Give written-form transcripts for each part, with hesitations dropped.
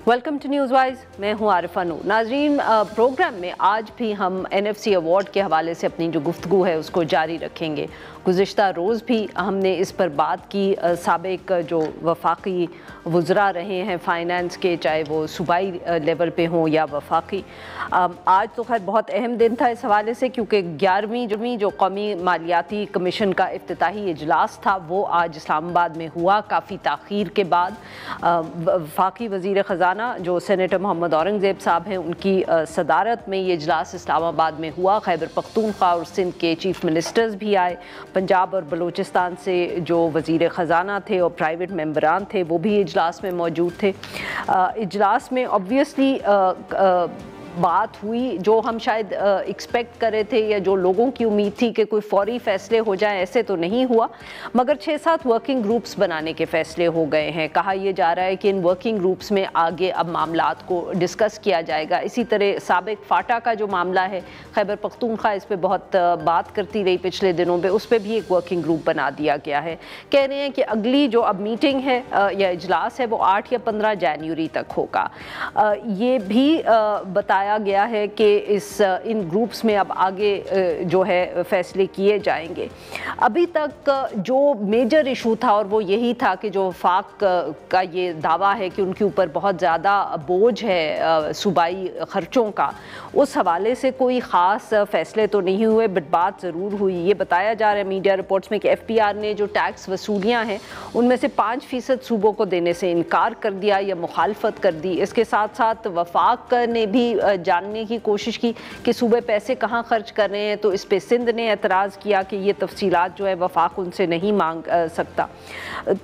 Welcome to news wise. मैं हूं आरिफा नूर। नाजरीन, प्रोग्राम में आज भी हम NFC अवार्ड के हवाले से अपनी जो गुफ्तगू है उसको जारी रखेंगे। गुज़िश्ता रोज़ भी हमने इस पर बात की। साबिक जो वफाकी वज़रा रहे हैं फ़ाइनेंस के, चाहे वो सूबाई लेवल पे हों या वफाकी। आज तो खैर बहुत अहम दिन था इस हवाले से, क्योंकि 11वीं जो कौमी मालियाती कमीशन का इफ्तिताही इजलास था वो आज इस्लामाबाद में हुआ, काफ़ी ताख़ीर के बाद। वफाकी वज़ीर ख़ज़ाना जो सेनेटर मोहम्मद औरंगज़ेब साहब हैं, उनकी सदारत में ये इजलास इस्लामाबाद में हुआ। खैबर पख्तूनख्वा और सिंध के चीफ़ मिनिस्टर्स भी आए। पंजाब और बलूचिस्तान से जो वज़ीर ख़ज़ाना थे और प्राइवेट मेंबरान थे वो भी इजलास में मौजूद थे। इजलास में ऑब्वियसली बात हुई जो हम शायद एक्सपेक्ट कर रहे थे या जो लोगों की उम्मीद थी कि कोई फौरी फ़ैसले हो जाएं, ऐसे तो नहीं हुआ, मगर 6-7 वर्किंग ग्रुप्स बनाने के फ़ैसले हो गए हैं। कहा यह जा रहा है कि इन वर्किंग ग्रुप्स में आगे अब मामलात को डिस्कस किया जाएगा। इसी तरह साबिक फाटा का जो मामला है, खैबर पख्तूनख्वा इस पर बहुत बात करती रही पिछले दिनों में, उस पर भी एक वर्किंग ग्रुप बना दिया गया है। कह रहे हैं कि अगली जो अब मीटिंग है या इजलास है वो 8 या 15 जनवरी तक होगा। ये भी बताया गया है कि इन ग्रुप्स में अब आगे जो है फैसले किए जाएंगे। अभी तक जो मेजर इशू था और वो यही था कि जो वफाक का ये दावा है कि उनके ऊपर बहुत ज़्यादा बोझ है सूबाई ख़र्चों का, उस हवाले से कोई ख़ास फ़ैसले तो नहीं हुए, बट बात ज़रूर हुई। ये बताया जा रहा है मीडिया रिपोर्ट्स में कि FPR ने जो टैक्स वसूलियाँ हैं उनमें से 5% सूबों को देने से इनकार कर दिया या मुखालफत कर दी। इसके साथ साथ वफाक ने भी जानने की कोशिश की कि सूबे पैसे कहाँ खर्च कर रहे हैं, तो इस पे सिंध ने एतराज़ किया कि ये तफसीलात जो है वफाक उनसे नहीं मांग सकता।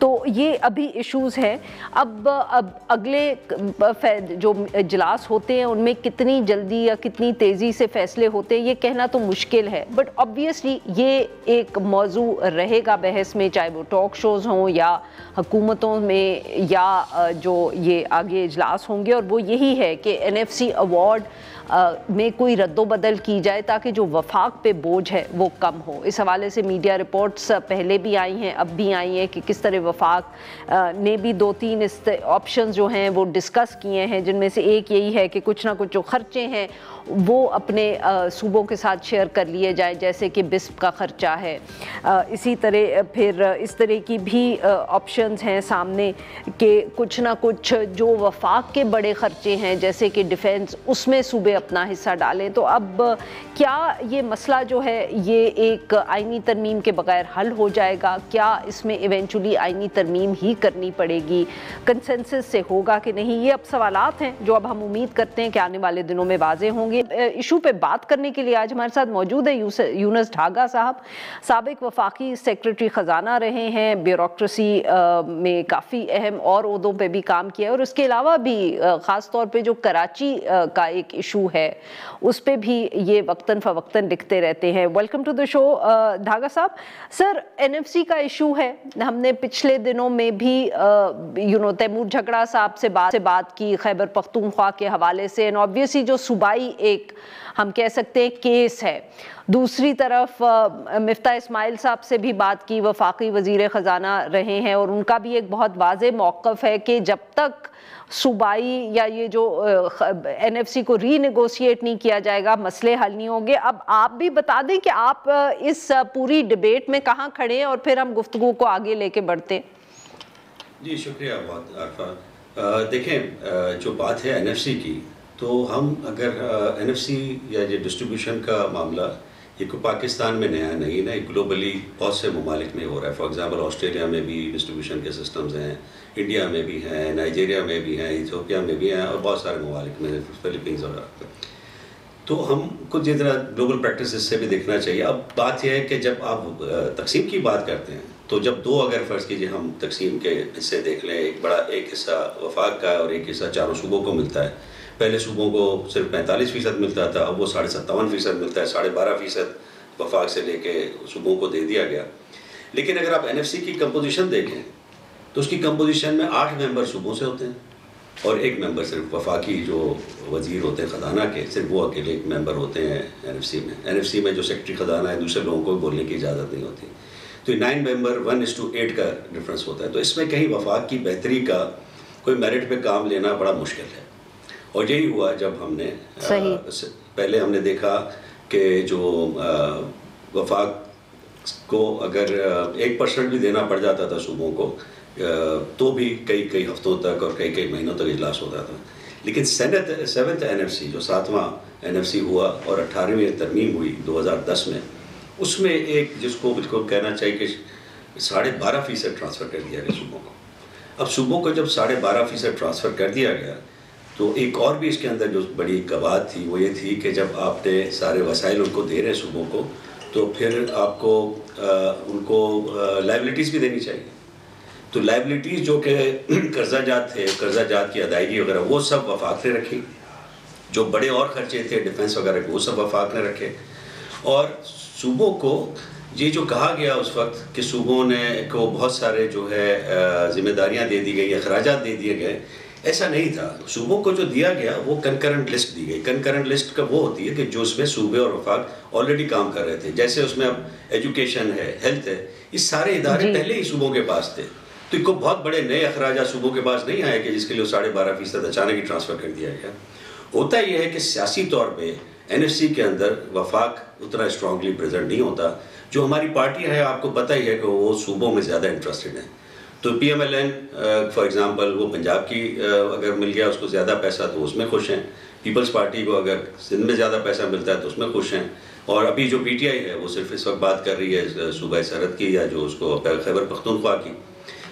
तो ये अभी इश्यूज़ हैं। अब अगले जो इजलास होते हैं उनमें कितनी जल्दी या कितनी तेज़ी से फ़ैसले होते हैं ये कहना तो मुश्किल है, बट ऑब्वियसली ये एक मौजू रहेगा बहस में, चाहे वो टॉक शोज़ हों या हुकूमतों में या जो ये आगे इजलास होंगे। और वो यही है कि NFC अवार्ड में कोई रद्दोबदल की जाए ताकि जो वफाक पे बोझ है वो कम हो। इस हवाले से मीडिया रिपोर्ट्स पहले भी आई हैं, अब भी आई हैं कि किस तरह वफाक ने भी 2-3 ऑप्शंस जो हैं वो डिस्कस किए हैं, जिनमें से एक यही है कि कुछ ना कुछ जो खर्चे हैं वो अपने सूबों के साथ शेयर कर लिए जाए, जैसे कि बिस्प का ख़र्चा है। इसी तरह फिर इस तरह की भी ऑप्शंस हैं सामने कि कुछ ना कुछ जो वफाक के बड़े ख़र्चे हैं जैसे कि डिफेंस, उसमें सूबे अपना हिस्सा डालें। तो अब क्या ये मसला जो है ये एक आईनी तरमीम के बगैर हल हो जाएगा? क्या इसमें इवेंचुअली आईनी तरमीम ही करनी पड़ेगी? कंसेंसस से होगा कि नहीं? ये अब सवालात हैं जो अब हम उम्मीद करते हैं कि आने वाले दिनों में वाज़े होंगे। इशू पे बात करने के लिए आज हमारे साथ मौजूद है यूनुस ढागा साहब। साबिक वफाकी सेक्रेटरी ख़जाना रहे हैं, ब्यूरोक्रेसी में काफ़ी अहम और ओहदों पे भी काम किया है, और उसके अलावा भी ख़ास तौर पे जो कराची का एक इशू है उस पे भी ये वक्तन फ़वक्तन लिखते रहते हैं। वेलकम टू द शो ढागा साहब। सर, NFC का इशू है, हमने पिछले दिनों में भी तैमूर झगड़ा साहब से बात की खैबर पख्तूनख्वा के हवाले से, एंड ऑब्वियसली जो सूबाई एक हम कह सकते हैं केस है। दूसरी तरफ मिफ्ता इस्माइल साहब से भी बात की, वफाकी वज़ीर ख़ज़ाना रहे हैं, और उनका भी एक बहुत वाज़े मौक़िफ़ है कि जब तक सूबाई या ये जो NFC को रीनेगोशिएट नहीं किया जाएगा मसले हल नहीं होंगे। अब आप भी बता दें कि आप इस पूरी डिबेट में कहाँ खड़े हैं और फिर हम गुफ्तगू को आगे लेके बढ़ते हैं। जी शुक्रिया बहुत आरफा। देखें, जो बात है NFC की, तो हम अगर NFC या ये डिस्ट्रीब्यूशन का मामला ये को पाकिस्तान में नया नहीं ना, ग्लोबली बहुत से ममालिक में हो रहा है। फॉर एग्जांपल ऑस्ट्रेलिया में भी डिस्ट्रीब्यूशन के सिस्टम्स हैं, इंडिया में भी हैं, नाइजीरिया में भी हैं, इथियोपिया में भी हैं, और बहुत सारे ममालिक में, फिलीपींस वगैरह। तो हमको जिस तरह ग्लोबल प्रैक्टिस इससे भी देखना चाहिए। अब बात यह है कि जब आप तकसीम की बात करते हैं तो जब दो, अगर फ़र्ज़ कीजिए हम तकसीम के हिस्से देख लें, एक हिस्सा वफाक का और एक हिस्सा चारों सूबों को मिलता है। पहले सूबों को सिर्फ 45% मिलता था, अब वो 57.5% मिलता है, 12.5% वफाक से लेके सूबों को दे दिया गया। लेकिन अगर आप NFC की कंपोजिशन देखें तो उसकी कंपोजिशन में 8 मेंबर सूबों से होते हैं और 1 मेंबर सिर्फ वफाकी जो वज़ीर होते हैं ख़जाना के, सिर्फ वो अकेले 1 मेंबर होते हैं NFC में जो सेक्रेटरी ख़जाना है, दूसरे लोगों को बोलने की इजाज़त नहीं होती। तो 9 मेंबर 1:8 का डिफरेंस होता है। तो इसमें कहीं वफाक की बेहतरी का कोई मेरिट पे काम लेना बड़ा मुश्किल है। और यही हुआ जब हमने पहले हमने देखा कि जो वफाक को अगर 1% भी देना पड़ जाता था सूबों को तो भी कई हफ्तों तक और कई महीनों तक इजलास होता था। लेकिन सेवन्थ NFC जो 7वां NFC हुआ और 18वीं तरमीम हुई 2010 में, उसमें एक जिसको कहना चाहिए कि 12.5% ट्रांसफ़र कर दिया गया सूबों को। अब सूबों को जब 12.5% ट्रांसफ़र कर दिया गया तो एक और भी इसके अंदर जो बड़ी कवायद थी वो ये थी कि जब आपने सारे वसाइल उनको दे रहे हैं सूबों को, तो फिर आपको उनको लाइबिलिटीज़ भी देनी चाहिए। तो लाइबिलिटीज़ जो कि कर्जा जात थे, कर्जा जात की अदायगी वगैरह, वो सब वफाक ने रखी। जो बड़े और खर्चे थे डिफेंस वगैरह के, वो सब वफाक ने रखे। और सूबों को ये जो कहा गया उस वक्त कि सूबों ने को बहुत सारे जो है जिम्मेदारियां दे दी गई, अखराजात दे दिए गए, ऐसा नहीं था। सूबों को जो दिया गया वो कंकरेंट लिस्ट दी गई। कंकरेंट लिस्ट का वो होती है कि जो उसमें सूबे और वफाक ऑलरेडी काम कर रहे थे, जैसे उसमें अब एजुकेशन है, हेल्थ है, ये सारे इदारे पहले ही सूबों के पास थे। तो इनको बहुत बड़े नए अखराजात सूबों के पास नहीं आए कि जिसके लिए 12.5% अचानक ही ट्रांसफ़र कर दिया गया। होता यह है कि सियासी तौर पे NFC के अंदर वफाक उतना स्ट्रांगली प्रेजेंट नहीं होता। जो हमारी पार्टी है, आपको पता ही है कि वो सूबों में ज़्यादा इंटरेस्टेड है। तो PMLN फॉर एग्ज़ाम्पल, वो पंजाब की अगर मिल गया उसको ज़्यादा पैसा तो उसमें खुश हैं। पीपल्स पार्टी को अगर सिंध में ज़्यादा पैसा मिलता है तो उसमें खुश हैं। और अभी जो PTI है वो सिर्फ इस वक्त बात कर रही है सूबा सरहद की या जो उसको खैबर पख्तूनख्वा की।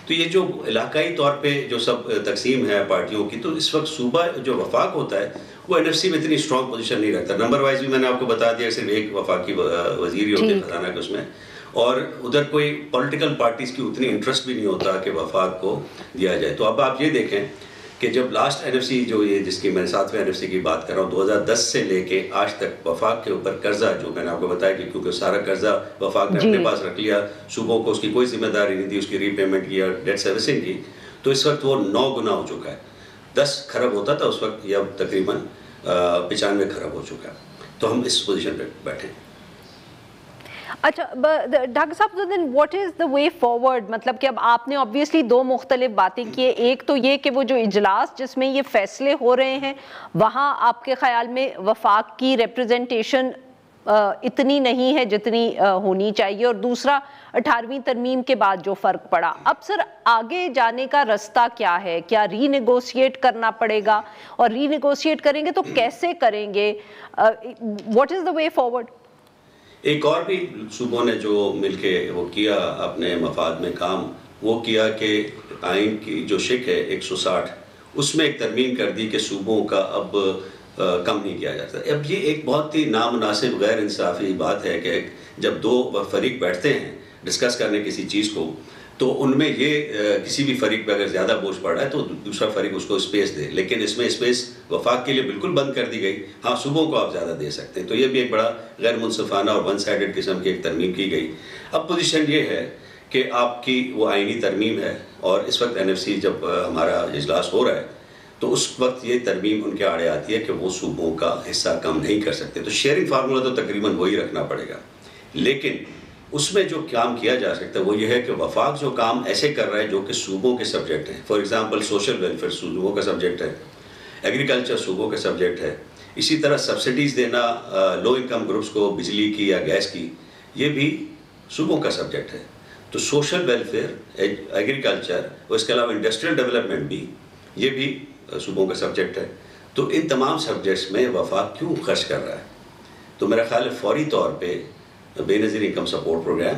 तो ये जो इलाकाई तौर पे जो सब तकसीम है पार्टियों की, तो इस वक्त सूबा जो वफाक होता है वो NFC में इतनी स्ट्रॉन्ग पोजीशन नहीं रखता। नंबर वाइज भी मैंने आपको बता दिया, सिर्फ एक वफाकी वजीर ही होते हैं खजाना के उसमें, और उधर कोई पॉलिटिकल पार्टीज की उतनी इंटरेस्ट भी नहीं होता कि वफाक को दिया जाए। तो अब आप ये देखें कि जब लास्ट NFC जो ये जिसकी मैं 7वें NFC की बात कर रहा हूँ, 2010 से लेके आज तक वफाक के ऊपर कर्जा, जो मैंने आपको बताया कि क्योंकि सारा कर्जा वफाक ने अपने पास रख लिया, सूबों को उसकी कोई जिम्मेदारी नहीं थी उसकी रीपेमेंट की या डेट सर्विसिंग की, तो इस वक्त वो 9 गुना हो चुका है। 10 खरब होता था उस वक्त, या तकरीबन 95 खरब हो चुका है। तो हम इस पोजीशन पे बैठे। अच्छा डॉक्टर साहब, तो then what is the way forward? मतलब कि अब आपने ऑब्वियसली दो मुख्तलिफ बातें की है। एक तो ये कि वो जो इजलास जिसमें ये फैसले हो रहे हैं, वहाँ आपके ख्याल में वफाक की रिप्रेजेंटेशन इतनी नहीं है जितनी होनी चाहिए, और दूसरा 18वीं तरमीम के बाद जो फ़र्क पड़ा। अब सर आगे जाने का रास्ता क्या है? क्या रीनेगोशिएट करना पड़ेगा? और रीनेगोशिएट करेंगे तो कैसे करेंगे? What is the way forward? एक और भी सूबों ने जो मिलके वो किया अपने मफाद में काम, वो किया कि आइन की जो शिक है 160, उसमें एक तरमीम कर दी कि सूबों का अब कम नहीं किया जाता। अब ये एक बहुत ही नामुनासिब गैर इंसाफ़ी बात है कि जब दो फरीक बैठते हैं डिस्कस करने किसी चीज़ को, तो उनमें ये किसी भी फरीक पे अगर ज़्यादा बोझ पड़ रहा है तो दूसरा फरीक उसको स्पेस दे, लेकिन इसमें स्पेस वफाक के लिए बिल्कुल बंद कर दी गई। हाँ, सूबों को आप ज़्यादा दे सकते हैं। तो ये भी एक बड़ा गैर मुनसिफाना और वन साइडेड किस्म की एक तरमीम की गई। अब पोजीशन ये है कि आपकी वो आइनी तरमीम है, और इस वक्त NFC जब हमारा इजलास हो रहा है तो उस वक्त ये तरमीम उनके आड़े आती है कि वो सूबों का हिस्सा कम नहीं कर सकते। तो शेयरिंग फार्मूला तो तकरीबन वही रखना पड़ेगा, लेकिन उसमें जो काम किया जा सकता है वो ये है कि वफाक जो काम ऐसे कर रहा है जो कि सूबों के सब्जेक्ट हैं। फॉर एग्जांपल सोशल वेलफेयर सूबों का सब्जेक्ट है, एग्रीकल्चर सूबों का सब्जेक्ट है, इसी तरह सब्सिडीज़ देना लो इनकम ग्रुप्स को बिजली की या गैस की, ये भी सूबों का सब्जेक्ट है। तो सोशल वेलफेयर, एग्रीकल्चर और इसके अलावा इंडस्ट्रियल डेवलपमेंट भी, ये भी सूबों का सब्जेक्ट है। तो इन तमाम सब्जेक्ट्स में वफाक क्यों खर्च कर रहा है? तो मेरा ख्याल है फौरी तौर पर बेनज़ीर इनकम सपोर्ट प्रोग्राम,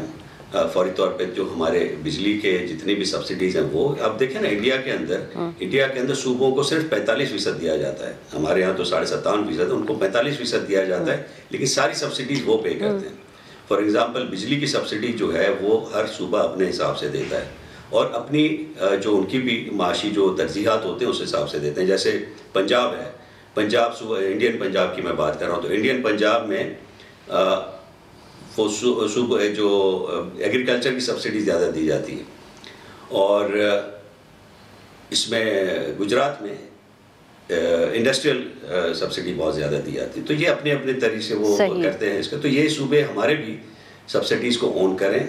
फौरी तौर पे जो हमारे बिजली के जितनी भी सब्सिडीज़ हैं वो, अब देखें ना इंडिया के अंदर सूबों को सिर्फ 45% दिया जाता है। हमारे यहाँ तो 57.5%, उनको 45% दिया जाता है, लेकिन सारी सब्सिडीज़ वो पे करते हैं। फॉर एग्ज़ाम्पल बिजली की सब्सिडी जो है वो हर सूबा अपने हिसाब से देता है, और अपनी जो उनकी भी माशी जो तरजीहात होते हैं उस हिसाब से देते हैं। जैसे पंजाब है, इंडियन पंजाब की मैं बात कर रहा हूँ, तो इंडियन पंजाब में वो जो एग्रीकल्चर की सब्सिडी ज़्यादा दी जाती है, और इसमें गुजरात में इंडस्ट्रियल सब्सिडी बहुत ज़्यादा दी जाती है। तो ये अपने अपने तरीके से वो करते हैं इसका। तो ये सूबे हमारे भी सब्सिडीज़ को ऑन करें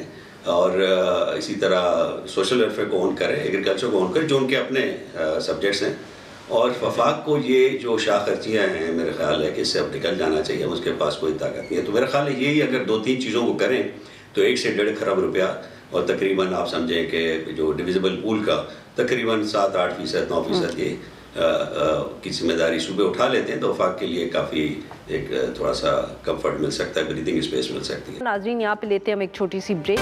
और इसी तरह सोशल वेलफेयर को ऑन करें, एग्रीकल्चर को ऑन करें, जो उनके अपने सब्जेक्ट्स हैं। और वफाक को ये जो शाह खर्चियाँ हैं, मेरा ख्याल है कि इससे अब निकल जाना चाहिए, उसके पास कोई ताकत नहीं है। तो मेरा ख्याल है यही अगर 2-3 चीज़ों को करें तो 1 से 1.5 खरब रुपया, और तकरीबन आप समझें कि जो डिविजिबल पूल का तकरीबन 7-8%, 9% ये की जिम्मेदारी सूबे उठा लेते हैं, तो वफाक के लिए काफ़ी एक थोड़ा सा कंफर्ट मिल सकता है, ब्रीदिंग स्पेस मिल सकती है। नाज़रीन, यहाँ पे लेते हैं हम एक छोटी सी ब्रेक।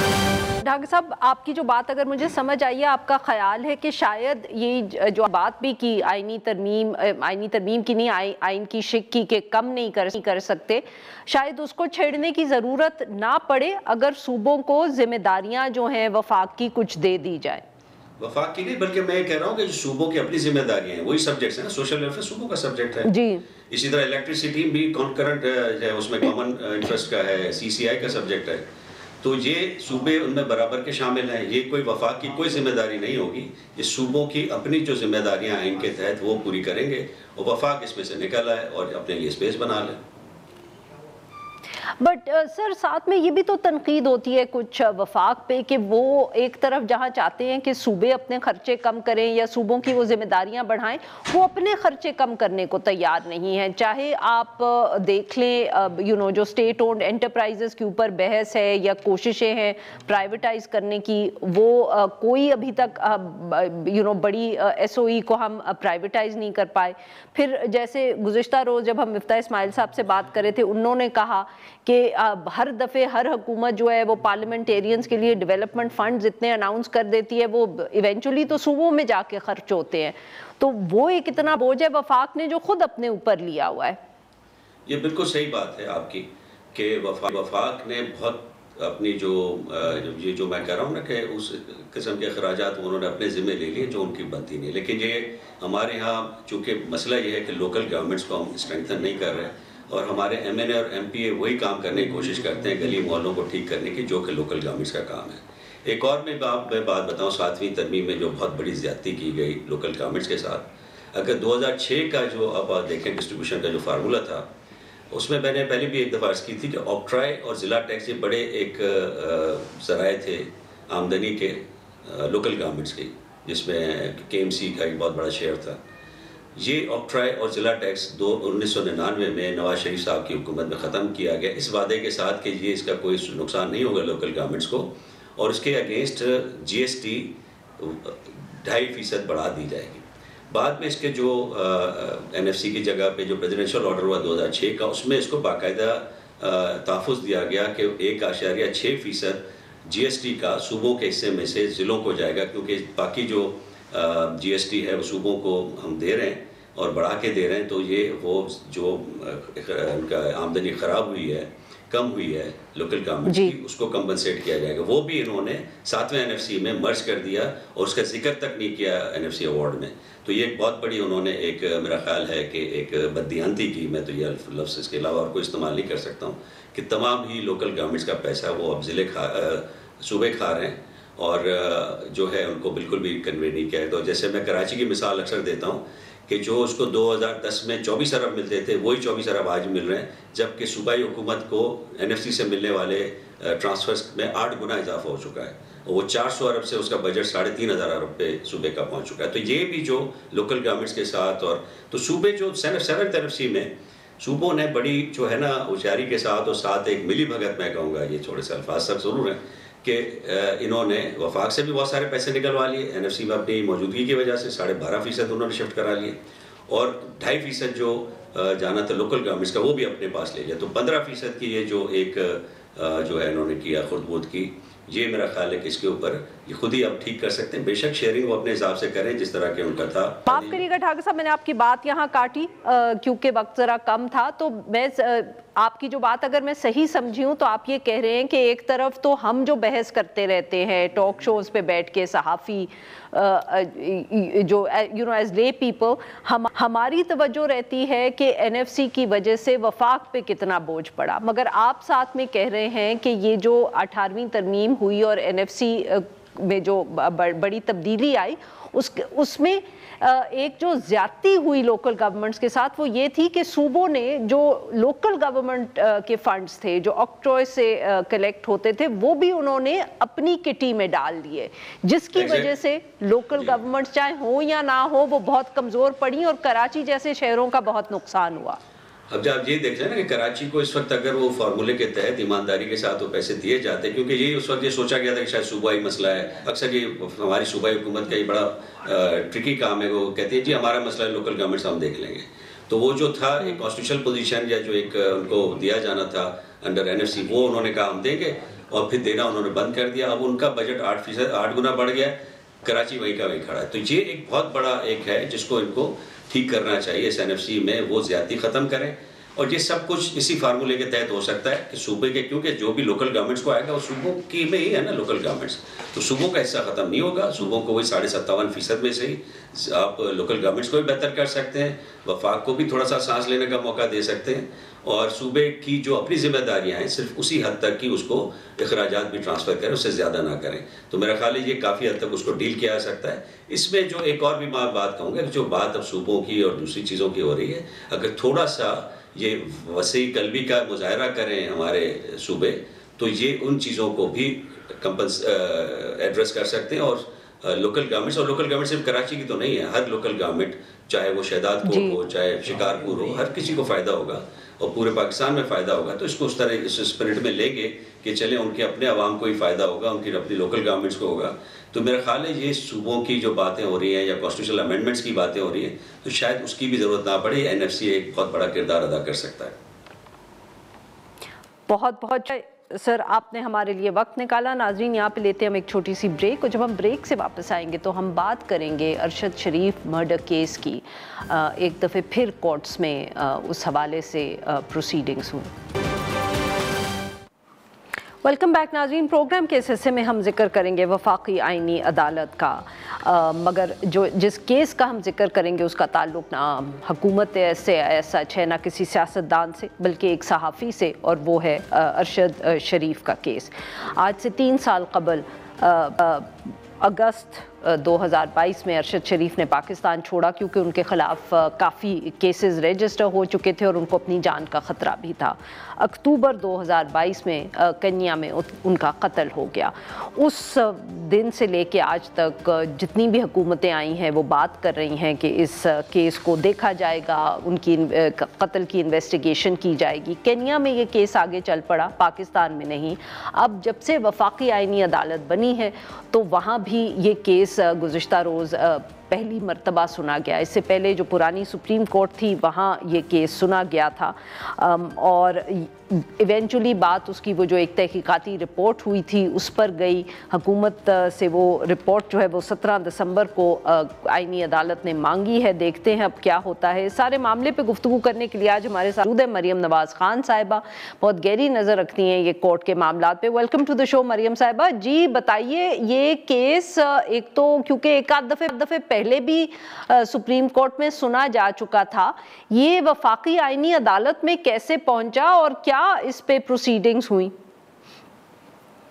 ढाका साहब, आपकी जो बात अगर मुझे समझ आई है, आपका ख्याल है कि शायद ये जो बात भी की आईनी तरमीम की नहीं, आइन की शिक की के कम नहीं कर सकते, शायद उसको छेड़ने की ज़रूरत ना पड़े अगर सूबों को जिम्मेदारियाँ जो हैं वफाक की कुछ दे दी जाए। वफाक की नहीं, बल्कि मैं कह रहा हूँ कि जो सूबों की अपनी जिम्मेदारियां हैं वही सब्जेक्ट्स हैं ना। सोशल वेलफेयर सूबों का सब्जेक्ट है जी। इसी तरह इलेक्ट्रिसिटी भी कॉन्करेंट है, उसमें कॉमन इंटरेस्ट का है, CCI का सब्जेक्ट है। तो ये सूबे उनमें बराबर के शामिल हैं। ये कोई वफाक की कोई जिम्मेदारी नहीं होगी, ये सूबों की अपनी जो जिम्मेदारियां हैं इनके तहत वो पूरी करेंगे, और वफाक इसमें से निकल आए और अपने लिए स्पेस बना लें। बट सर, साथ में ये भी तो तनकीद होती है कुछ वफाक पे कि वो एक तरफ जहाँ चाहते हैं कि सूबे अपने खर्चे कम करें या सूबों की वो जिम्मेदारियां बढ़ाएं, वो अपने खर्चे कम करने को तैयार नहीं है। चाहे आप देख लें जो स्टेट ओन्ड एंटरप्राइजेस के ऊपर बहस है या कोशिशें हैं प्राइवेटाइज करने की, वो कोई अभी तक बड़ी SOE को हम प्राइवेटाइज नहीं कर पाए। फिर जैसे गुज़िश्ता रोज़ जब हम मिफ्ता इस्माइल साहब से बात कर रहे थे, उन्होंने कहा कि हर दफ़े हर हुकूमत जो है वो पार्लियामेंटेरियंस के लिए डेवलपमेंट फंड्स इतने अनाउंस कर देती है, वो इवेंचुअली तो सूबों में जाके खर्च होते हैं। तो वो एक इतना बोझ है वफाक ने जो खुद अपने ऊपर लिया हुआ है। ये बिल्कुल सही बात है आपकी कि वफाक ने बहुत अपनी जो मैं कह रहा हूँ ना कि उस किस्म के अखराजात उन्होंने अपने ज़िम्मे ले लिए जो उनकी बनती नहीं। लेकिन ये हमारे यहाँ चूँकि मसला ये है कि लोकल गवर्नमेंट्स को हम स्ट्रेंथन नहीं कर रहे, और हमारे MNA और MPA वही काम करने की कोशिश करते हैं गली मोहल्लों को ठीक करने की, जो कि लोकल गवर्नमेंट्स का काम है। एक और मैं बात बताऊँ, 7वीं तरमीम में जो बहुत बड़ी ज़्यादती की गई लोकल गवर्नमेंट्स के साथ, अगर 2006 का जो अब देखें डिस्ट्रीब्यूशन का जो फार्मूला था, उसमें मैंने पहले भी एक दफ़ा अर्ज़ की थी कि ऑक्ट्राई और ज़िला टैक्स ये बड़े एक ज़राए थे आमदनी के लोकल गवर्नमेंट्स की, जिसमें KMC का एक बहुत बड़ा शेयर था। ये ऑक्ट्राई और ज़िला टैक्स 1999 में नवाज शरीफ साहब की हुकूमत में ख़त्म किया गया, इस वादे के साथ कि ये इसका कोई नुकसान नहीं होगा लोकल गवर्नमेंट्स को, और उसके अगेंस्ट GST 2.5% बढ़ा दी जाएगी। बाद में इसके जो NFC की जगह पे जो प्रेसिडेंशियल ऑर्डर हुआ 2006 का, उसमें इसको बाकायदा तहफ़्फ़ुज़ दिया गया कि 1.6% GST का सूबों के हिस्से में से ज़िलों को जाएगा, क्योंकि बाकी जो GST है वो सूबों को हम दे रहे हैं और बढ़ा के दे रहे हैं, तो ये वो जो उनका आमदनी ख़राब हुई है, कम हुई है लोकल गवर्नमेंट की, उसको कंपनसेट किया जाएगा। वो भी इन्होंने 7वें NFC में मर्ज कर दिया और उसका जिक्र तक नहीं किया NFC अवार्ड में। तो ये एक बहुत बड़ी उन्होंने एक मेरा ख्याल है कि एक बददियानती की, मैं तो ये लफ्ज़ इसके अलावा और कोई इस्तेमाल नहीं कर सकता हूँ, कि तमाम ही लोकल गवर्नमेंट्स का पैसा वो अब सूबे खा रहे हैं और जो है उनको बिल्कुल भी कन्वे नहीं किया है। तो जैसे मैं कराची की मिसाल अक्सर देता हूँ कि जो उसको 2010 में 24 अरब मिलते थे, वही 24 अरब आज मिल रहे हैं, जबकि सूबाई हुकूमत को NFC से मिलने वाले ट्रांसफर्स में 8 गुना इजाफा हो चुका है, और वो 400 अरब से उसका बजट 3,500 अरब पे सूबे का पहुँच चुका है। तो ये भी जो लोकल गवर्नमेंट्स के साथ, और तो सूबे जो 7th NFC में सूबों ने बड़ी जो है ना होशियारी के साथ, और साथ एक मिली भगत, मैं कहूँगा ये थोड़े से अल्फाज सब ज़रूर हैं, कि इन्होंने वफाक से भी बहुत सारे पैसे निकलवा लिए NFC में अपनी मौजूदगी की वजह से, 12.5% उन्होंने शिफ्ट करा लिए, और 2.5% जो जाना था लोकल गवर्नमेंट्स का वो भी अपने पास ले लिया। तो 15% की ये जो एक जो है इन्होंने किया खुर्द की, ये मेरा ख्याल है कि इसके ऊपर ये खुद ही अब ठीक कर सकते हैं। बेशक शेयरिंग वो अपने हिसाब से करें जिस तरह के उनका था। माफ़ करिएगा ठाकुर साहब, मैंने आपकी बात यहाँ काटी क्योंकि वक्त ज़रा कम था। तो मैं आपकी जो बात अगर मैं सही समझी हूँ तो आप ये कह रहे हैं कि एक तरफ तो हम जो बहस करते रहते हैं टॉक शोज़ पे बैठ के, सहाफ़ी जो एज ले पीपल, हमारी तवज्जो रहती है कि NFC की वजह से वफाक पे कितना बोझ पड़ा, मगर आप साथ में कह रहे हैं कि ये जो 18वीं तरमीम हुई और NFC में जो बड़ी तब्दीली आई उसमें एक जो ज्यादती हुई लोकल गवर्नमेंट्स के साथ वो ये थी कि सूबों ने जो लोकल गवर्नमेंट के फंड्स थे जो ऑक्ट्रॉय से कलेक्ट होते थे वो भी उन्होंने अपनी किटी में डाल दिए, जिसकी वजह से लोकल गवर्नमेंट्स चाहे हो या ना हो वो बहुत कमज़ोर पड़ी और कराची जैसे शहरों का बहुत नुकसान हुआ। अब जब आप ये देख रहे हैं ना कि कराची को इस वक्त अगर वो फार्मूले के तहत ईमानदारी के साथ वो पैसे दिए जाते, क्योंकि ये उस वक्त ये सोचा गया था कि शायद सूबाई मसला है, अक्सर ये हमारी सूबाई हुकूमत का ये बड़ा ट्रिकी काम है, वो कहती है जी हमारा मसला है लोकल गवर्नमेंट से हम देख लेंगे। तो वो जो था एक कॉन्स्टिट्यूशनल पोजीशन या जो एक उनको दिया जाना था अंडर एनएफसी वो उन्होंने कहा हम देंगे और फिर देना उन्होंने बंद कर दिया। अब उनका बजट 8 गुना बढ़ गया, कराची वहीं का वहीं खड़ा है। तो ये एक बहुत बड़ा एक है जिसको इनको ठीक करना चाहिए इस एनएफसी में, वो ज्यादती ख़त्म करें। और ये सब कुछ इसी फार्मूले के तहत हो सकता है कि सूबे के, क्योंकि जो भी लोकल गवर्नमेंट्स को आएगा वो सूबों की में ही है ना लोकल गवर्नमेंट्स, तो सूबों का हिस्सा ख़त्म नहीं होगा। सूबों को वही 57.5% में से ही आप लोकल गवर्नमेंट्स को भी बेहतर कर सकते हैं, वफाक को भी थोड़ा सा सांस लेने का मौका दे सकते हैं, और सूबे की जो अपनी जिम्मेदारियां हैं सिर्फ उसी हद तक कि उसको अखराजात भी ट्रांसफ़र करें, उससे ज़्यादा ना करें। तो मेरा ख्याल है ये काफ़ी हद तक उसको डील किया जा सकता है। इसमें जो एक और भी मैं बात कहूँगा कि जो बात अब सूबों की और दूसरी चीज़ों की हो रही है, अगर थोड़ा सा ये वसी कल्बी का मुजाहरा करें हमारे सूबे तो ये उन चीज़ों को भी एड्रेस कर सकते हैं। और लोकल गवर्नमेंट्स, और लोकल गवर्नमेंट सिर्फ कराची की तो नहीं है, हर लोकल गवर्नमेंट चाहे वो शहदादपुर हो चाहे शिकारपुर हो, हर किसी को फ़ायदा होगा और पूरे पाकिस्तान में फ़ायदा होगा। तो इसको उस तरह इस स्पिरिट में लेंगे कि चले उनके अपने आवाम को ही फ़ायदा होगा, उनकी अपनी लोकल गवर्नमेंट्स को होगा। तो मेरा ख्याल है ये सूबों की जो बातें हो रही हैं या कॉन्स्टिट्यूशनल अमेंडमेंट्स की बातें हो रही हैं तो शायद उसकी भी ज़रूरत ना पड़े, एनएफसी एक बहुत बड़ा किरदार अदा कर सकता है। बहुत बहुत सर आपने हमारे लिए वक्त निकाला। नाज़रीन यहाँ पे लेते हैं हम एक छोटी सी ब्रेक, और जब हम ब्रेक से वापस आएंगे तो हम बात करेंगे अरशद शरीफ मर्डर केस की। एक दफ़े फिर कोर्ट्स में उस हवाले से प्रोसीडिंग्स हुई। वेलकम बैक नाज़रीन। प्रोग्राम के इस हिस्से में हम जिक्र करेंगे वफाकी आइनी अदालत का, मगर जिस केस का हम जिक्र करेंगे उसका ताल्लुक ना हुकूमत से सच है ना किसी सियासतदान से, बल्कि एक सहाफ़ी से, और वो है अरशद शरीफ का केस। आज से 3 साल कबल अगस्त 2022 में अरशद शरीफ ने पाकिस्तान छोड़ा, क्योंकि उनके ख़िलाफ़ काफ़ी केसेस रजिस्टर हो चुके थे और उनको अपनी जान का ख़तरा भी था। अक्टूबर 2022 में कन्या में उनका कत्ल हो गया। उस दिन से लेके आज तक जितनी भी हुकूमतें आई हैं वो बात कर रही हैं कि इस केस को देखा जाएगा, उनकी कत्ल की इन्वेस्टिगेशन की जाएगी। कन्या में ये केस आगे चल पड़ा, पाकिस्तान में नहीं। अब जब से वफाकी आइनी अदालत बनी है तो वहाँ भी ये केस गुज़िश्ता रोज़ पहली मर्तबा सुना गया। इससे पहले जो पुरानी सुप्रीम कोर्ट थी वहाँ ये केस सुना गया था, और इवेंचुअली बात उसकी वो जो एक तहकीकाती रिपोर्ट हुई थी उस पर गई। हुकूमत से वो रिपोर्ट जो है वो 17 दिसंबर को आइनी अदालत ने मांगी है। देखते हैं अब क्या होता है। सारे मामले पे गुफ्तगू करने के लिए आज हमारे साथ मौजूद है मरियम नवाज़ खान साहिबा, बहुत गहरी नज़र रखती हैं ये कोर्ट के मामला पे। Welcome to the show Mariam साहिबा। जी बताइए, ये केस एक तो क्योंकि एक आध दफ़े पहले भी सुप्रीम कोर्ट में सुना जा चुका था, ये वफाकी आइनी अदालत में कैसे पहुंचा और क्या इस पे प्रोसीडिंग्स हुई?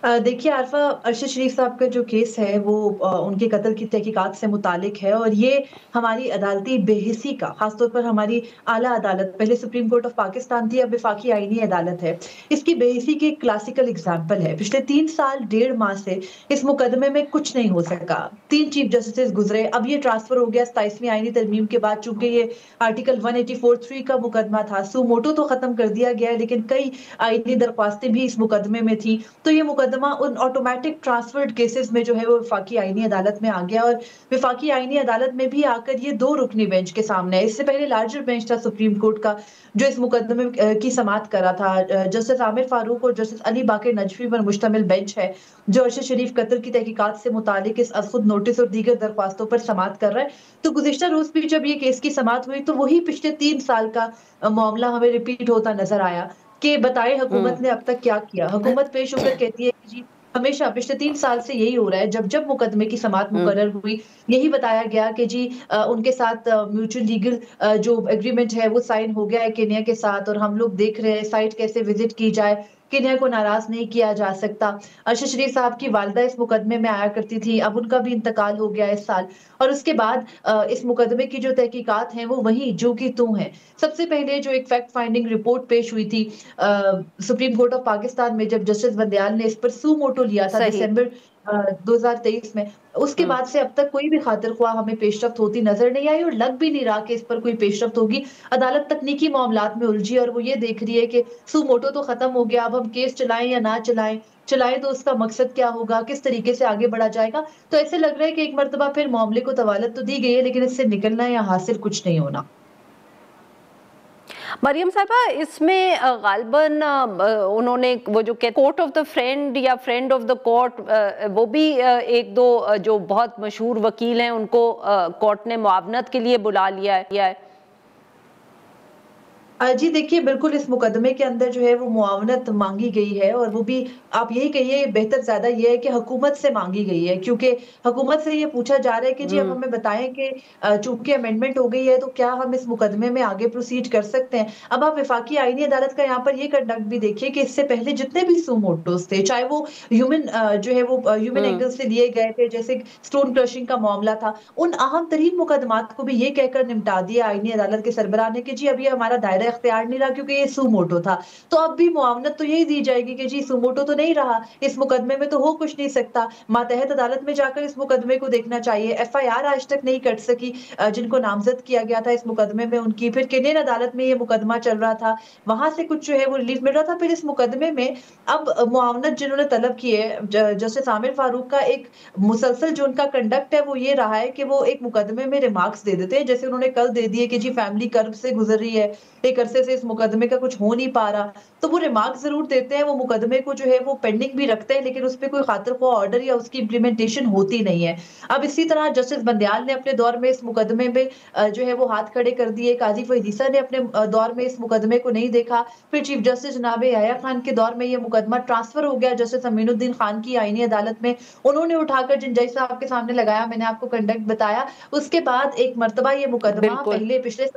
देखिए आरफा, अरशद शरीफ साहब का जो केस है वो उनके कत्ल की तहकीकात से मुतालिक है, और ये हमारी अदालती बेहिसी का, खासतौर पर हमारी आला अदालत, पहले सुप्रीम कोर्ट ऑफ पाकिस्तान थी, अब वफाकी आइनी अदालत है, इसकी बेहिसी की एक क्लासिकल एग्जाम्पल है। पिछले 3 साल 1.5 माह से इस मुकदमे में कुछ नहीं हो सका। 3 चीफ जस्टिस गुजरे, अब ये ट्रांसफर हो गया 27वीं आइनी तरमीम के बाद। चूंकि ये आर्टिकल 184(3) का मुकदमा था, सुमोटो तो खत्म कर दिया गया है, लेकिन कई आइनी दरख्वास्तें भी इस मुकदमे में थी, तो ये मुकदमा उन ऑटोमेटिक ट्रांसफर्ड केसेस में जो है वो वफाकी आइनी अदालत में आ गया। और वफाकी आइनी अदालत में भी आकर ये 2 रुकनी बेंच के सामने है। इससे पहले लार्जर बेंच था सुप्रीम कोर्ट का, जो इस मुकदमे की समाअत करा था। जस्टिस आमिर फारूक और जस्टिस अली बाकर नजफी पर मुश्तमिल बेंच है, जो अरशद शरीफ कत्ल की तहकीकात से मुतालिक इस खुद नोटिस और दीगर दरख्वास्तों पर समाअत कर रहा है। तो गुज़िश्ता रोज भी जब ये केस की समाअत हुई तो वही पिछले 3 साल का मामला हमें रिपीट होता नजर आया कि बताए हुकूमत ने अब तक क्या किया। हुकूमत पेश होकर कहती है कि जी हमेशा पिछले 3 साल से यही हो रहा है। जब जब मुकदमे की समाअत मुकर्रर हुई, यही बताया गया कि जी उनके साथ म्यूचुअल लीगल जो एग्रीमेंट है वो साइन हो गया है केन्या के साथ, और हम लोग देख रहे हैं साइट कैसे विजिट की जाए, किन्या को नाराज नहीं किया जा सकता। अरशद शरीफ साहब की वालिदा इस मुकदमे में आया करती थी, अब उनका भी इंतकाल हो गया इस साल। और उसके बाद इस मुकदमे की जो तहकीकात हैं वो वही जो की त्यों हैं। सबसे पहले जो एक फैक्ट फाइंडिंग रिपोर्ट पेश हुई थी सुप्रीम कोर्ट ऑफ पाकिस्तान में, जब जस्टिस बंदयाल ने इस पर सू मोटो लिया था सही। दिसंबर 2023 में, उसके बाद से अब तक कोई भी खातिर ख्वाह हमें पेशरफ्त होती नजर नहीं आई और लग भी नहीं रहा कि इस पर कोई पेशरफ्त होगी। अदालत तकनीकी मामलात में उलझी और वो ये देख रही है कि सू मोटो तो खत्म हो गया, अब हम केस चलाएं या ना चलाएं, चलाएं तो उसका मकसद क्या होगा, किस तरीके से आगे बढ़ा जाएगा। तो ऐसे लग रहा है कि एक मर्तबा फिर मामले को तवालत तो दी गई है, लेकिन इससे निकलना या हासिल कुछ नहीं होना। मरियम साहिबा, इसमें गालिबन उन्होंने वो जो कोर्ट ऑफ द फ्रेंड या फ्रेंड ऑफ द कोर्ट, वो भी एक दो जो बहुत मशहूर वकील हैं उनको कोर्ट ने मुआवनत के लिए बुला लिया है। जी देखिए, बिल्कुल इस मुकदमे के अंदर जो है वो मुआवनत मांगी गई है और वो भी आप यही कहिए, बेहतर ज़्यादा ये है कि हुकूमत से मांगी गई है, क्योंकि हुकूमत से ये पूछा जा रहा है कि जी अब हमें बताएं कि चूंकि अमेंडमेंट हो गई है तो क्या हम इस मुकदमे में आगे प्रोसीड कर सकते हैं। अब आप वफाकी आईनी अदालत का यहाँ पर ये कंडक्ट भी देखिए कि इससे पहले जितने भी सू मोटोस थे, चाहे वो ह्यूमन जो है वो ह्यूमन एंगल से लिए गए थे, जैसे स्टोन क्रशिंग का मामला था, उन अहम तरीन मुकदमात को भी ये कहकर निपटा दिया आईनी अदालत के सरबराह ने कि जी अब ये हमारा दायरा इख्तियार नहीं रहा, क्योंकि ये सुमोटो था। तो अब भी मुआवनत तो यही दी जाएगी कि जी सुमोटो तो नहीं रहा, इस मुकदमे में तो हो कुछ नहीं सकता, मातहत अदालत में जाकर इस मुकदमे को देखना चाहिए। एफआईआर आज तक नहीं कट सकी जिनको नामजद किया गया था इस मुकदमे में उनकी, फिर केनियन अदालत में ये मुकदमा चल रहा था, वहां से कुछ जो है वो रिलीफ मिल रहा था। फिर इस मुकदमे में अब मुआवनत जिन्होंने तलब की है, जस्टिस आमिर फारूक का एक मुसलसल जो उनका कंडक्ट है वो ये रहा है कि वो एक मुकदमे में रिमार्क्स दे देते हैं, जैसे उन्होंने कल दे दिए कि जी फैमिली कर्ब से गुजर रही है, एक अरसे से इस मुकदमे का कुछ हो नहीं पा रहा, तो वो रिमार्क जरूर देते हैं, वो मुकदमे को जो है वो पेंडिंग भी रखते हैं, लेकिन उस पर कोई खातिर ख्वाह ऑर्डर या उसकी इम्प्लीमेंटेशन होती नहीं है। अब इसी तरह जस्टिस बंदयाल ने अपने दौर में इस मुकदमे में जो है वो हाथ खड़े कर दिए, काजी फहीसा ने अपने दौर में इस मुकदमे को नहीं देखा, फिर चीफ जस्टिस जनाब याया खान के दौर में ये मुकदमा ट्रांसफर हो गया जस्टिस अमीनुद्दीन खान की आईनी अदालत में, उन्होंने उठाकर जिन जज साहब के सामने लगाया, मैंने आपको कंडक्ट बताया। उसके बाद एक मर्तबा ये मुकदमा पहले पिछले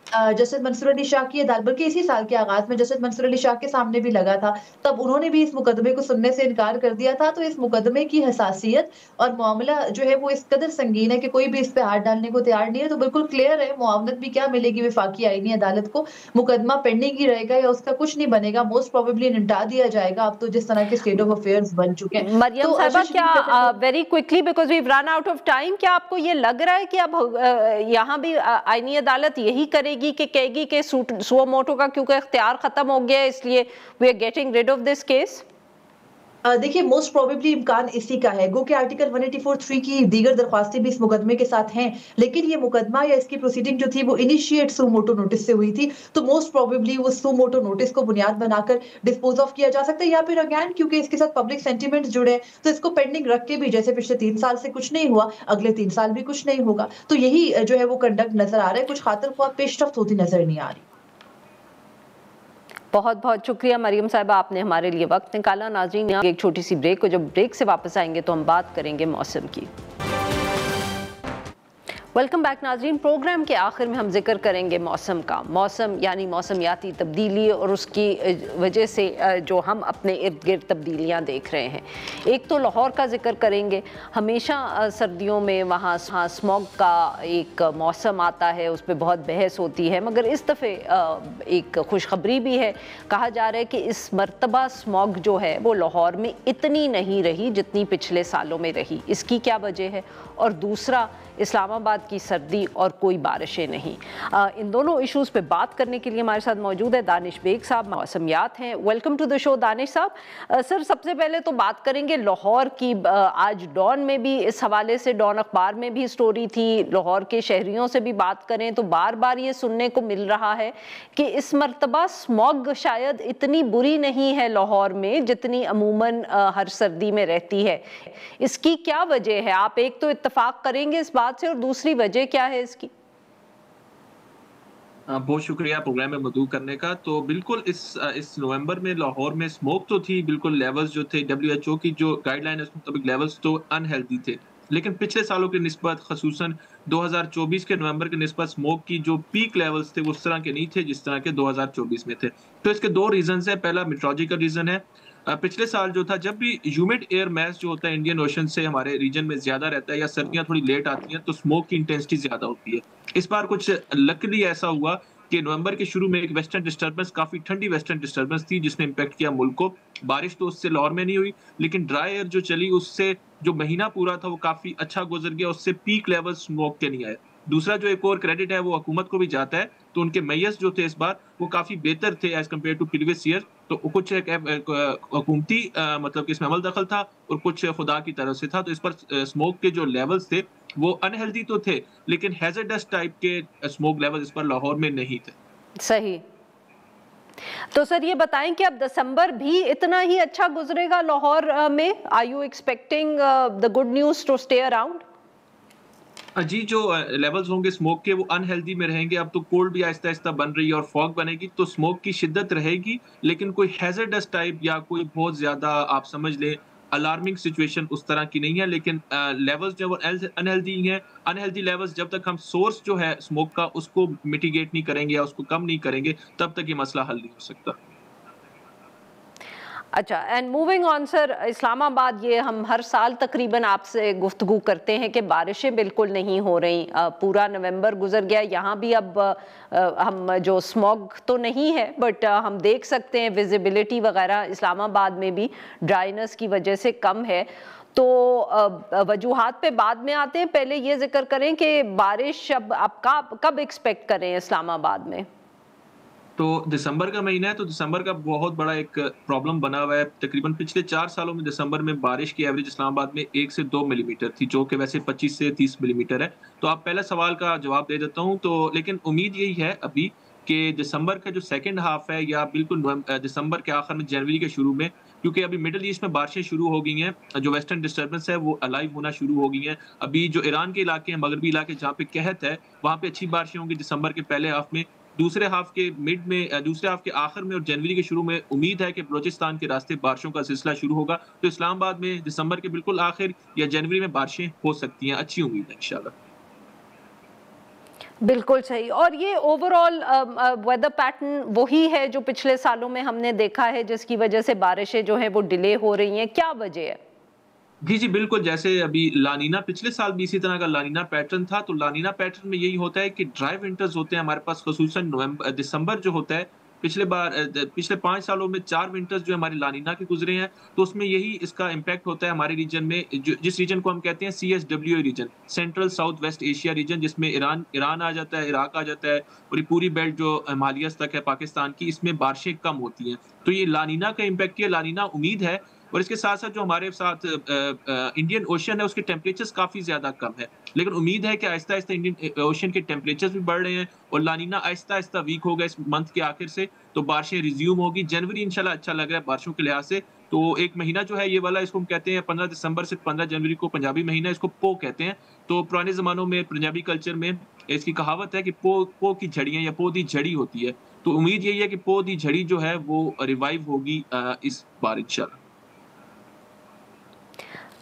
जस्टिस मंसूर अली शाह की अदालत, बल्कि इसी साल के आगाज में जस्टिस मंसूर अली शाह के सामने भी लगा था, तब उन्होंने भी इस मुकदमे को सुनने से इनकार कर दिया था। तो इस मुकदमे की हसासियत और मामला जो है वो इस कदर संगीन है कि कोई भी इस पे हाथ डालने को तैयार नहीं है। तो बिल्कुल क्लियर है, मुआवनत भी क्या मिलेगी वफाकी आईनी अदालत को, मुकदमा पेंडिंग ही रहेगा या उसका कुछ नहीं बनेगा, मोस्ट प्रोबेबली निपटा दिया जाएगा। अब तो जिस तरह के स्टेट ऑफ अफेयर्स बन चुके हैं। मरियम तो साहिबा, क्या very quickly because we run out of time, क्या आपको ये लग रहा है कि अब यहाँ भी आईनी अदालत यही करेगी कि कहेगी कि सुमोटो का क्योंकि इख्तियार खत्म हो गया इसलिए we are getting rid of this case? देखिए, मोस्ट प्रोबेबली इम्कान इसी का है, गो के आर्टिकल 184(3) की दीगर दरख्वास्तें भी इस मुकदमे के साथ हैं, लेकिन ये मुकदमा या इसकी प्रोसीडिंग जो थी वो इनिशिएट सू मोटो नोटिस से हुई थी, तो मोस्ट प्रोबेबली वो सू मोटो नोटिस को बुनियाद बनाकर डिस्पोज ऑफ किया जा सकता है, या फिर अगेन क्योंकि इसके साथ पब्लिक सेंटिमेंट्स जुड़े हैं तो इसको पेंडिंग रख के भी, जैसे पिछले 3 साल से कुछ नहीं हुआ, अगले 3 साल भी कुछ नहीं होगा। तो यही जो है वो कंडक्ट नजर आ रहा है, कुछ खातिर ख्वाह पेशरफ्त होती नजर नहीं आ रही। बहुत बहुत शुक्रिया मरियम साहिबा, आपने हमारे लिए वक्त निकाला। नाज़रीन, एक छोटी सी ब्रेक को, जब ब्रेक से वापस आएंगे तो हम बात करेंगे मौसम की। वेलकम बैक नाज़रीन, प्रोग्राम के आखिर में हम जिक्र करेंगे मौसम का। मौसम यानी मौसमियाती तब्दीली और उसकी वजह से जो हम अपने इर्द गिर्द तब्दीलियाँ देख रहे हैं। एक तो लाहौर का जिक्र करेंगे, हमेशा सर्दियों में वहाँ स्मॉग का एक मौसम आता है, उस पर बहुत बहस होती है, मगर इस दफ़े एक खुशखबरी भी है। कहा जा रहा है कि इस मरतबा स्मॉग जो है वो लाहौर में इतनी नहीं रही जितनी पिछले सालों में रही। इसकी क्या वजह है? और दूसरा, इस्लामाबाद की सर्दी और कोई बारिशें नहीं। इन दोनों इश्यूज़ पे बात करने के लिए हमारे साथ मौजूद है दानिश बेग साहब, मौसमियात हैं। Welcome to the show Danish साहब। सर, सबसे पहले तो बात करेंगे लाहौर की। आज डॉन में भी इस हवाले से, डॉन अखबार में भी स्टोरी थी, लाहौर के शहरियों से भी बात करें तो बार बार ये सुनने को मिल रहा है कि इस मरतबा स्मॉग शायद इतनी बुरी नहीं है लाहौर में जितनी अमूमन हर सर्दी में रहती है। इसकी क्या वजह है? आप एक तो इत्तफाक करेंगे इस बात से, और दूसरी वजह क्या है इसकी? बहुत शुक्रिया प्रोग्राम में मौजूद करने का। तो बिल्कुल इस नवंबर में लाहौर में स्मोक तो थी, बिल्कुल लेवल्स जो थे WHO की जो गाइडलाइन है उस मुताबिक लेवल्स तो अनहेल्दी थे। लेकिन पिछले सालों की निस्बत ख़ुसूसन 2024 के नवंबर की निस्बत स्मोक की जो पीक लेवल्स थे वो उस तरह के नहीं थे जिस तरह के 2024 में थे। तो इसके 2 रीज़न्स हैं, पहला मेट्रोलॉजिकल रीज़न है। पिछले साल जो था जब भी ह्यूमिड एयर मास जो होता है इंडियन ओशन से हमारे रीजन में ज़्यादा रहता है या सर्दियाँ थोड़ी लेट आती हैं तो स्मोक की इंटेंसिटी ज़्यादा होती है। इस बार कुछ लकीली ऐसा हुआ कि नवंबर के शुरू में एक वेस्टर्न डिस्टर्बेंस, काफ़ी ठंडी वेस्टर्न डिस्टर्बेंस थी जिसने इम्पैक्ट किया मुल्क को। बारिश तो उससे लाहौर में नहीं हुई, लेकिन ड्राई एयर जो चली उससे जो महीना पूरा था वो काफ़ी अच्छा गुज़र गया, उससे पीक लेवल स्मोक के नहीं आए। दूसरा जो एक और क्रेडिट है वो हुकूमत को भी जाता है, तो उनके मेयर्स जो थे इस बार वो काफ़ी बेहतर थे as compare to previous year. तो कुछ एक हुकूमती मतलब कि इसमें अमल दखल था और कुछ खुदा की तरफ से था। तो इस पर स्मोक के जो लेवल्स थे वो अनहेल्दी तो थे, लेकिन हैज़र्डस टाइप के स्मोक लेवल इस पर लाहौर में नहीं थे। सही। तो सर ये बताएं कि अब दिसंबर भी इतना ही अच्छा गुजरेगा लाहौर में? Are you expecting the good news to stay around? जी, जो लेवल्स होंगे स्मोक के वो अनहेल्दी में रहेंगे। अब तो कोल्ड भी आहिस्ता-आहिस्ता बन रही है और फॉग बनेगी तो स्मोक की शिद्दत रहेगी, लेकिन कोई हैज़र्डस टाइप या कोई बहुत ज़्यादा आप समझ लें अलार्मिंग सिचुएशन उस तरह की नहीं है। लेकिन लेवल्स जो वो अनहेल्दी हैं, अनहेल्दी लेवल्स जब तक हम सोर्स जो है स्मोक का उसको मिटिगेट नहीं करेंगे या उसको कम नहीं करेंगे, तब तक ये मसला हल नहीं हो सकता। अच्छा, and moving on sir, Islamabad, ये हम हर साल तकरीबन आपसे गुफ्तगू करते हैं कि बारिशें बिल्कुल नहीं हो रही। पूरा नवंबर गुजर गया, यहाँ भी अब हम जो स्मॉग तो नहीं है बट हम देख सकते हैं विजिबिलिटी वगैरह इस्लामाबाद में भी ड्राइनेस की वजह से कम है। तो वजूहात पे बाद में आते हैं, पहले ये जिक्र करें कि बारिश अब कब एक्सपेक्ट करें इस्लामाबाद में? तो दिसंबर का महीना है, तो दिसंबर का बहुत बड़ा एक प्रॉब्लम बना हुआ है। तकरीबन पिछले 4 सालों में दिसंबर में बारिश की एवरेज इस्लामाबाद में 1 से 2 मिलीमीटर थी, जो कि वैसे 25 से 30 मिलीमीटर है। तो आप पहले सवाल का जवाब दे देता हूँ, तो लेकिन उम्मीद यही है अभी कि दिसंबर का जो सेकंड हाफ है या बिल्कुल दिसंबर के आखिर में, जनवरी के शुरू में, क्योंकि अभी मिडल ईस्ट में बारिशें शुरू हो गई हैं, जो वेस्टर्न डिस्टर्बेंस है वो अलाइव होना शुरू हो गई हैं। अभी जो ईरान के इलाके हैं, मगरबी इलाके जहाँ पे कहत है, वहाँ पे अच्छी बारिशें होंगी दिसंबर के पहले हाफ में। दूसरे हाफ के मिड में, दूसरे हाफ के आखिर में और जनवरी के शुरू में उम्मीद है कि बलूचिस्तान के रास्ते बारिशों का सिलसिला शुरू होगा। तो इस्लामाबाद में दिसंबर के बिल्कुल आखिर या जनवरी में बारिशें हो सकती हैं, अच्छी उम्मीद है इंशाल्लाह। बिल्कुल सही। और ये ओवरऑल वेदर पैटर्न वही है जो पिछले सालों में हमने देखा है, जिसकी वजह से बारिशें जो हैं वो डिले हो रही हैं, क्या वजह है? जी, जी, बिल्कुल। जैसे अभी लानीना, पिछले साल भी इसी तरह का लानीना पैटर्न था, तो लानीना पैटर्न में यही होता है कि ड्राई विंटर्स होते हैं हमारे पास, ख़ुसूसन दिसंबर जो होता है, पिछले 5 सालों में 4 विंटर्स जो हमारे लानीना के गुज़रे हैं, तो उसमें यही इसका इम्पैक्ट होता है हमारे रीजन में, जिस रीजन को हम कहते हैं CSWA region, central south west Asia region, जिसमें ईरान आ जाता है, इराक आ जाता है और ये पूरी बेल्ट जो हिमालयस तक है पाकिस्तान की, इसमें बारिशें कम होती हैं। तो ये लानीना का इम्पैक्ट, ये लानीना उम्मीद है। और इसके साथ-साथ जो हमारे साथ इंडियन ओशन है उसके टेम्परेचर्स काफ़ी ज़्यादा कम है। लेकिन उम्मीद है कि आहिस्ता-आहिस्ता इंडियन ओशन के टेम्परेचर्स भी बढ़ रहे हैं और लानीना आहिस्ता-आहिस्ता वीक होगा इस मंथ के आखिर से, तो बारिशें रिज़्यूम होगी। जनवरी इंशाल्लाह अच्छा लग रहा है बारिशों के लिहाज से। तो एक महीना जो है ये वाला, इसको हम कहते हैं 15 दिसंबर से 15 जनवरी को पंजाबी महीना, इसको पो कहते हैं। तो पुराने ज़मानों में पंजाबी कल्चर में इसकी कहावत है कि पो की झड़ियाँ या पो दी झड़ी होती है। तो उम्मीद यही है कि पो दी झड़ी जो है वो रिवाइव होगी इस बार इंशाल्लाह।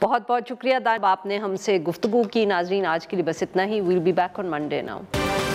बहुत बहुत शुक्रिया दानिश, आपने हमसे गुफ्तगू की। नाजरीन, आज के लिए बस इतना ही। Will be back on Monday now.